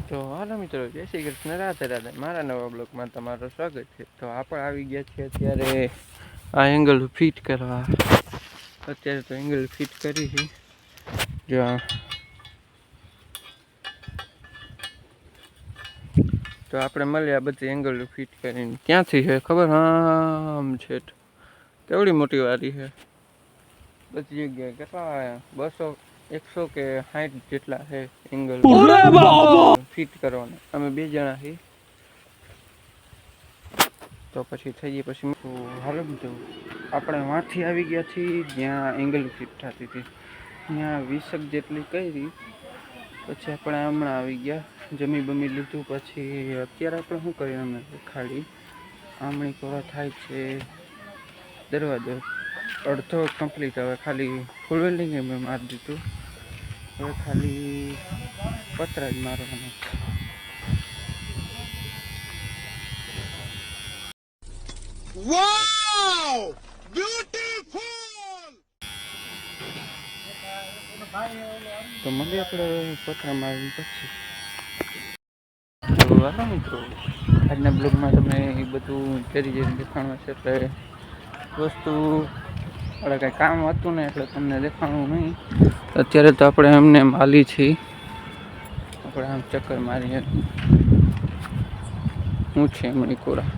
તો હાલો મિત્રો, જય શ્રી કૃષ્ણ, રાધે રાધે. મારા નવા બ્લોગમાં તમારું સ્વાગત છે. તો આપણે આવી ગયા છીએ અત્યારે આ એંગલ ફિટ કરવા. અત્યારે તો એંગલ ફિટ કરી છે. જો તો આપણે મળ્યા બધી એંગલ ફિટ કરીને. ક્યાંથી છે ખબર? આમ છે. કેવડી મોટી વારી છે. બધી જગ્યાએ કેટલા 200 100 કે 60 જેટલા છે એંગલ ફિટ કરવાના. અમે 2 જણા છીએ. તો પછી થઈ ગઈ. પછી હાલો મિત્રો, આપણે વાંથી આવી ગયા છીએ જ્યાં એંગલ ફિટ થતી હતી. ત્યાં 20 જેટલી કરી. પછી આપણે હમણાં આવી ગયા, જમી બમી લીધું. પછી અત્યારે આપણે શું કરીએ, અમે ખાલી આમણી કોરા થાય છે. દરવાજો અડધો કમ્પ્લીટ. હવે ખાલી ફૂલ વેલ્ડિંગ મેં મારી દીધું. હવે ખાલી પતરા જ મારવાના. વાવ, બ્યુટીફુલ. તો મળીએ આપણે પતરા મારીને પછી. તો હાલો મિત્રો, આજના બ્લોગમાં તમને એ બધું કરી દેખાડવા છે. એટલે વસ્તુ આપણે કાંઈ કામ હતું ને એટલે તમને દેખાડવું નહીં. અત્યારે તો આપણે એમને માલી છીએ. આપણે આમ ચક્કર મારીએ. હું છે એમની કોરા,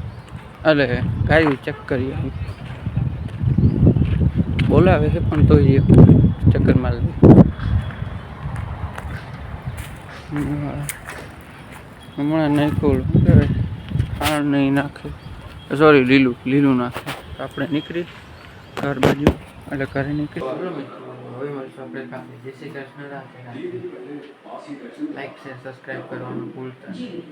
એટલે ગાયું ચક્કર બોલાવે છે પણ તો એ ચક્કર મારી. હમણાં નહીં ખોલ ખાણ નહીં નાખે, સોરી લીલું નાખે. આપણે નીકળી ઘર બાજુ, એટલે ઘરે નીકળી. હવે મળશું આપણે કામ. જય Shri Krishna, Radhe Radhe. Like share subscribe કરવાનું ભૂલતા નહીં.